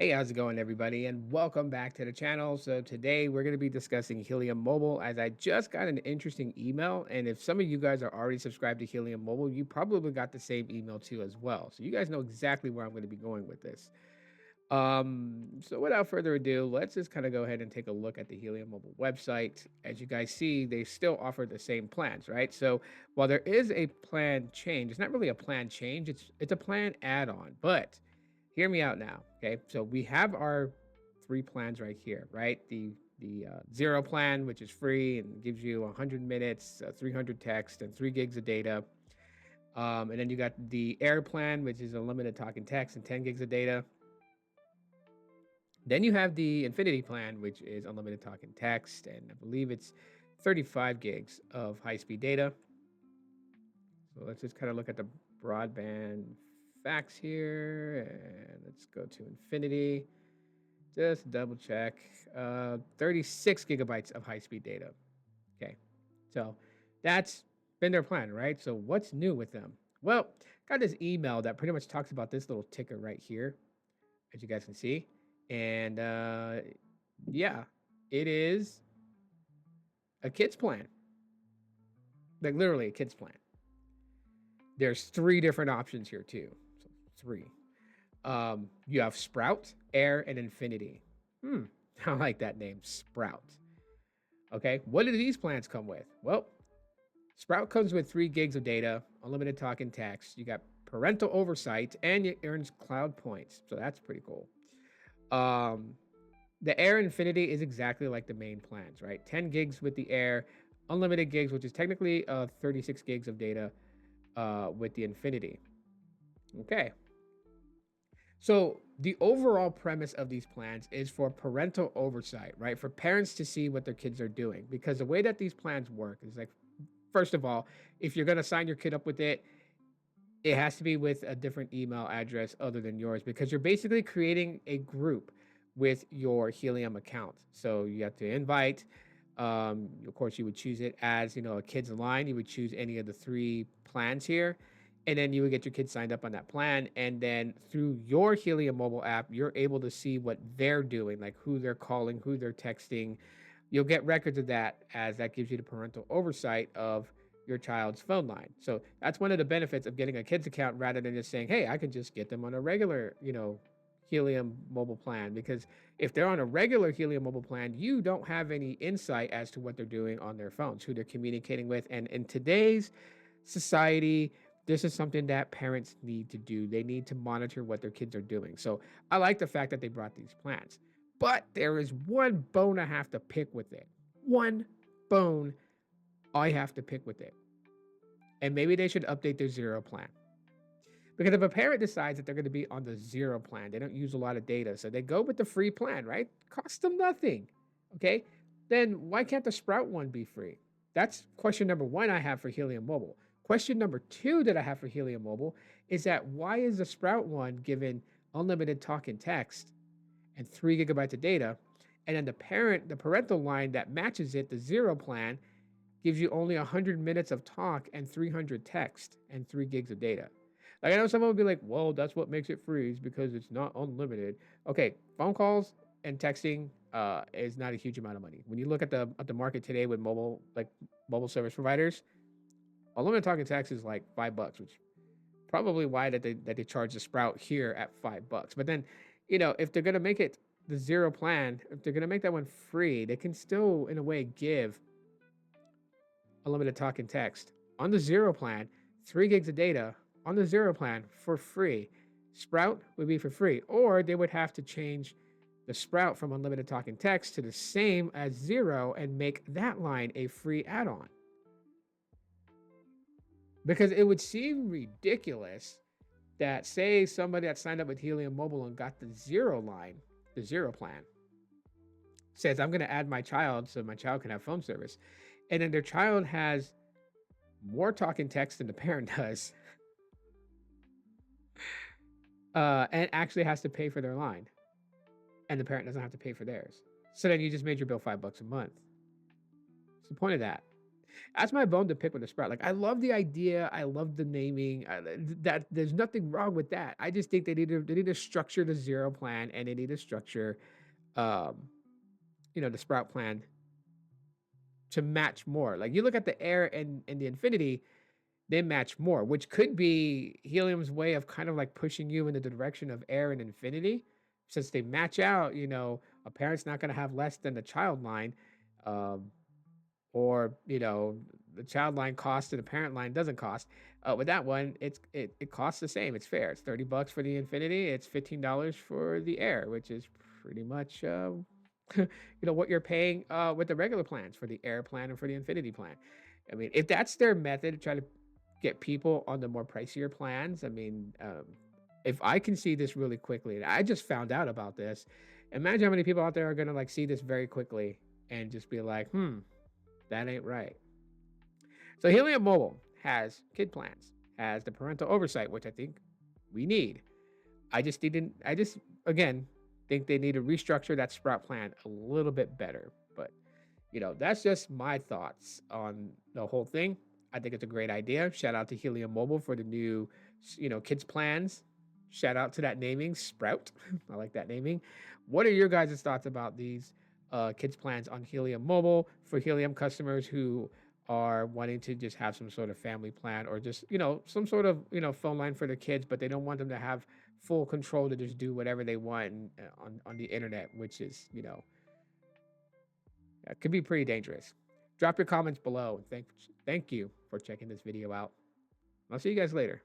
Hey, how's it going, everybody? And welcome back to the channel. So, today we're going to be discussing Helium Mobile as I just got an interesting email. And if some of you guys are already subscribed to Helium Mobile, you probably got the same email too, as well. So, you guys know exactly where I'm going to be going with this. So, without further ado, let's just kind of go ahead and take a look at the Helium Mobile website. As you guys see, they still offer the same plans, right? So, while there is a plan change, it's not really a plan change, it's a plan add on, but hear me out now. Okay. So we have our three plans right here, right? The zero plan, which is free and gives you 100 minutes, 300 text, and 3 gigs of data. And then you got the air plan, which is unlimited talk and text and 10 gigs of data. Then you have the infinity plan, which is unlimited talk and text, and I believe it's 35 gigs of high speed data. So let's just kind of look at the broadband facts here, and let's go to infinity. Just double check. 36 gigabytes of high speed data. Okay. So that's been their plan, right? So what's new with them? Well, got this email that pretty much talks about this little ticker right here, as you guys can see. And yeah, it is a kids plan. Like literally a kids plan. There's three different options here too. So three. You have Sprout, Air, and Infinity. I like that name, Sprout. Okay, what do these plans come with? Well, Sprout comes with 3 gigs of data, unlimited talk and text. You got parental oversight, and it earns cloud points. So that's pretty cool. Um, the Air Infinity is exactly like the main plans, right? 10 gigs with the Air, unlimited gigs, which is technically 36 gigs of data with the Infinity. Okay. So the overall premise of these plans is for parental oversight, right? For parents to see what their kids are doing. Because the way that these plans work is like, first of all, if you're going to sign your kid up with it, it has to be with a different email address other than yours because you're basically creating a group with your Helium account. So you have to invite. Of course, you would choose it as a kids line. You would choose any of the three plans here, and then you would get your kids signed up on that plan. And then through your Helium mobile app, you're able to see what they're doing, like who they're calling, who they're texting. You'll get records of that as that gives you the parental oversight of your child's phone line. So that's one of the benefits of getting a kids account rather than just saying, "Hey, I can just get them on a regular, Helium mobile plan." Because if they're on a regular Helium mobile plan, you don't have any insight as to what they're doing on their phones, who they're communicating with. And in today's society, this is something that parents need to do. They need to monitor what their kids are doing. So I like the fact that they brought these plans. But there is one bone I have to pick with it. One bone I have to pick with it. And maybe they should update their zero plan. Because if a parent decides that they're going to be on the zero plan, they don't use a lot of data. So they go with the free plan, right? Cost them nothing. Okay. Then why can't the Sprout one be free? That's question number one I have for Helium Mobile. Question number two that I have for Helium Mobile is that why is the Sprout one given unlimited talk and text and 3 gigabytes of data? And then the parental line that matches it, the zero plan, gives you only 100 minutes of talk and 300 text and 3 gigs of data. Like I know someone would be like, "Well, that's what makes it free is because it's not unlimited." Okay, phone calls and texting is not a huge amount of money. When you look at the market today with mobile service providers, unlimited talk and text is like $5, which probably why that they charge the Sprout here at $5. But then, if they're gonna make it the zero plan, if they're gonna make that one free, they can still in a way give unlimited talk and text on the zero plan, 3 gigs of data on the zero plan for free. Sprout would be for free, or they would have to change the Sprout from unlimited talk and text to the same as zero and make that line a free add on. Because it would seem ridiculous that, say, somebody that signed up with Helium Mobile and got the zero line, the zero plan, says, "I'm going to add my child so my child can have phone service." And then their child has more talk and text than the parent does, and actually has to pay for their line, and the parent doesn't have to pay for theirs. So then you just made your bill $5 a month. What's the point of that? That's my bone to pick with the Sprout. Like, I love the idea. I love the naming. That there's nothing wrong with that. I just think they need to structure the zero plan, and they need to structure, um, the Sprout plan to match more. Like, you look at the Air and the Infinity, they match more, which could be Helium's way of kind of like pushing you in the direction of Air and Infinity. Since they match out, a parent's not going to have less than the child line. Um, or the child line costs and the parent line doesn't cost. With that one, it costs the same. It's fair. It's $30 for the Infinity. It's $15 for the Air, which is pretty much what you're paying with the regular plans for the Air plan and for the Infinity plan. I mean, if that's their method to try to get people on the more pricier plans, I mean, if I can see this really quickly, and I just found out about this, imagine how many people out there are gonna like see this very quickly and just be like, that ain't right. So Helium Mobile has kid plans, has the parental oversight, which I think we need. I just again think they need to restructure that Sprout plan a little bit better. But that's just my thoughts on the whole thing. I think it's a great idea. Shout out to Helium Mobile for the new, kids plans. Shout out to that naming, Sprout. I like that naming. What are your guys' thoughts about these kids plans on Helium Mobile for Helium customers who are wanting to just have some sort of family plan or just some sort of phone line for their kids, but they don't want them to have full control to just do whatever they want on the internet, which is could be pretty dangerous. Drop your comments below. Thank you for checking this video out. I'll see you guys later.